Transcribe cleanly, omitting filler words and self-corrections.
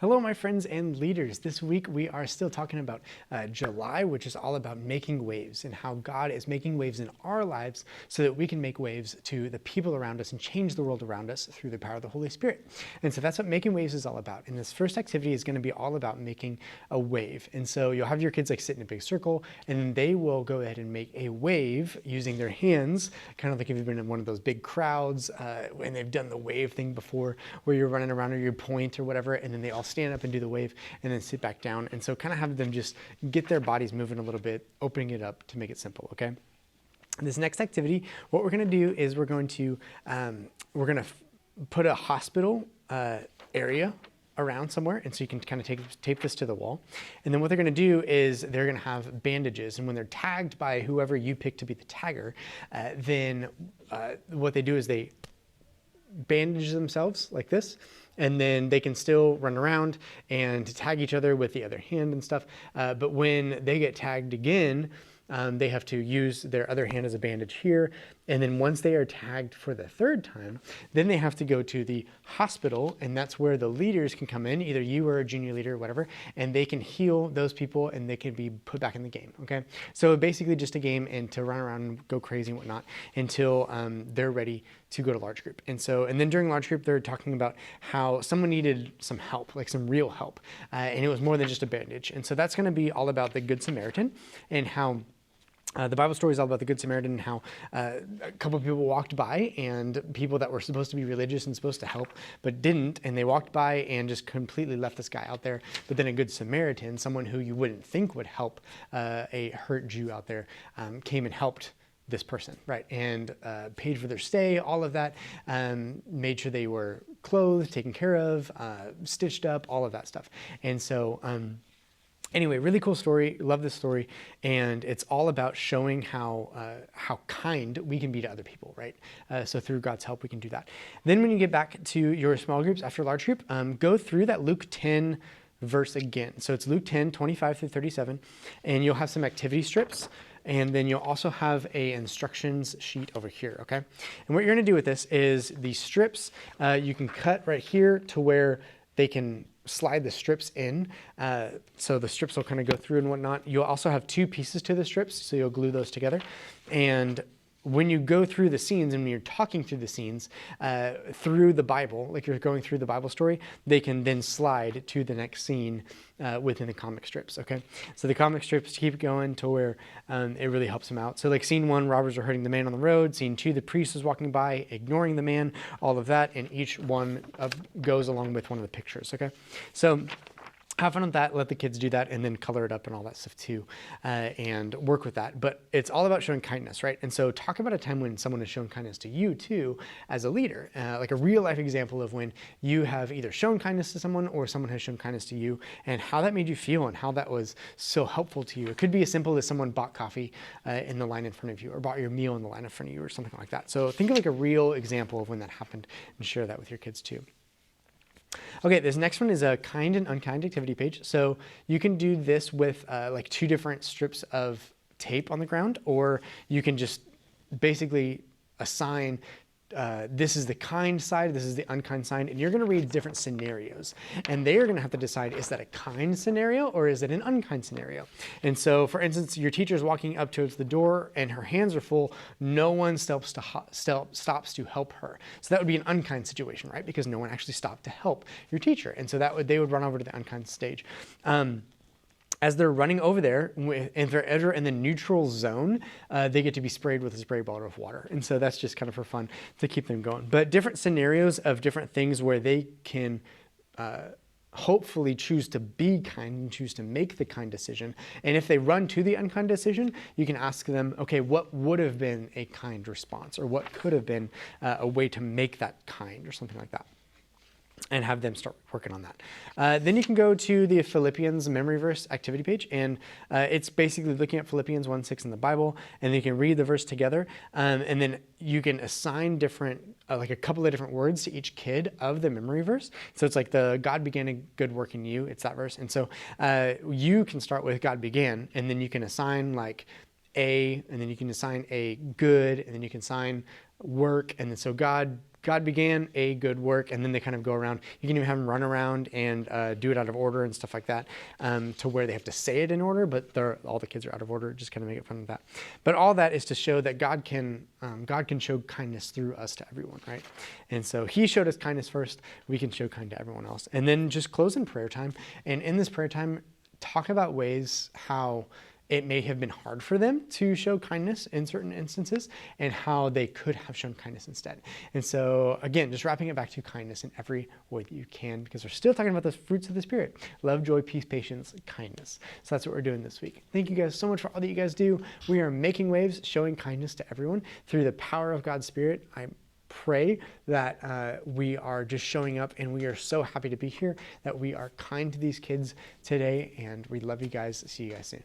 Hello, my friends and leaders. This week we are still talking about July, which is all about making waves and how God is making waves in our lives so that we can make waves to the people around us and change the world around us through the power of the Holy Spirit. And so that's what making waves is all about. And this first activity is going to be all about making a wave. And so you'll have your kids like sit in a big circle and they will go ahead and make a wave using their hands, kind of like if you've been in one of those big crowds and they've done the wave thing before where you're running around or you point or whatever, and then they all stand up and do the wave and then sit back down. And so kind of have them just get their bodies moving a little bit, opening it up to make it simple, okay? This next activity, what we're going to do is we're going to put a hospital area around somewhere, and so you can kind of tape this to the wall. And then what they're going to do is they're going to have bandages, and when they're tagged by whoever you pick to be the tagger, then what they do is they bandage themselves like this, and then they can still run around and tag each other with the other hand and stuff. But when they get tagged again, they have to use their other hand as a bandage here. And then once they are tagged for the third time, then they have to go to the hospital, and that's where the leaders can come in, either you or a junior leader or whatever, and they can heal those people and they can be put back in the game, okay? So basically just a game and to run around and go crazy and whatnot until they're ready to go to large group. And then during large group, they're talking about how someone needed some help, like some real help, and it was more than just a bandage. And so that's gonna be all about the Good Samaritan and how the Bible story is all about the Good Samaritan and how a couple of people walked by, and people that were supposed to be religious and supposed to help but didn't, and they walked by and just completely left this guy out there. But then a Good Samaritan, someone who you wouldn't think would help a hurt Jew out there, came and helped this person, right? And paid for their stay, all of that, made sure they were clothed, taken care of, stitched up, all of that stuff. And so anyway, really cool story. Love this story. And it's all about showing how kind we can be to other people, right? So through God's help, we can do that. Then when you get back to your small groups after large group, go through that Luke 10 verse again. So it's Luke 10, 25 through 37. And you'll have some activity strips. And then you'll also have a instructions sheet over here, okay? And what you're gonna do with this is the strips, you can cut right here to where they can slide the strips in. So the strips will kind of go through and whatnot. You'll also have two pieces to the strips, so you'll glue those together. And when you go through the scenes and when you're talking through the scenes through the Bible, like you're going through the Bible story, they can then slide to the next scene within the comic strips, okay? So the comic strips keep going to where it really helps them out. So like scene 1, robbers are hurting the man on the road. Scene 2, the priest is walking by, ignoring the man, all of that, and each one goes along with one of the pictures, okay? So have fun with that, let the kids do that, and then color it up and all that stuff too, and work with that. But it's all about showing kindness, right? And so talk about a time when someone has shown kindness to you too as a leader, like a real life example of when you have either shown kindness to someone or someone has shown kindness to you, and how that made you feel and how that was so helpful to you. It could be as simple as someone bought coffee in the line in front of you, or bought your meal in the line in front of you, or something like that. So think of like a real example of when that happened and share that with your kids too. Okay, this next one is a kind and unkind activity page. So you can do this with like 2 different strips of tape on the ground, or you can just basically assign this is the kind side, this is the unkind side, and you're going to read different scenarios. And they are going to have to decide, is that a kind scenario or is it an unkind scenario? And so, for instance, your teacher's walking up towards the door and her hands are full. No one stops to help her. So that would be an unkind situation, right? Because no one actually stopped to help your teacher. And so they would run over to the unkind stage. As they're running over there, if they're ever in the neutral zone, they get to be sprayed with a spray bottle of water. And so that's just kind of for fun to keep them going. But different scenarios of different things where they can hopefully choose to be kind and choose to make the kind decision. And if they run to the unkind decision, you can ask them, okay, what would have been a kind response? Or what could have been a way to make that kind, or something like that, and have them start working on that. Then you can go to the Philippians memory verse activity page, and it's basically looking at Philippians 1:6 in the Bible, and you can read the verse together, and then you can assign different, like a couple of different words to each kid of the memory verse. So it's like the God began a good work in you, it's that verse. And so you can start with God began, and then you can assign like a, and then you can assign a good, and then you can assign work, and then so God God began a good work, and then they kind of go around. You can even have them run around and do it out of order and stuff like that, to where they have to say it in order, but all the kids are out of order. Just kind of make it fun of that. But all that is to show that God can show kindness through us to everyone, right? And so he showed us kindness first. We can show kindness to everyone else. And then just close in prayer time. And in this prayer time, talk about ways how it may have been hard for them to show kindness in certain instances and how they could have shown kindness instead. And so again, just wrapping it back to kindness in every way that you can, because we're still talking about the fruits of the Spirit: love, joy, peace, patience, kindness. So that's what we're doing this week. Thank you guys so much for all that you guys do. We are making waves, showing kindness to everyone through the power of God's Spirit. I pray that we are just showing up, and we are so happy to be here, that we are kind to these kids today, and we love you guys. See you guys soon.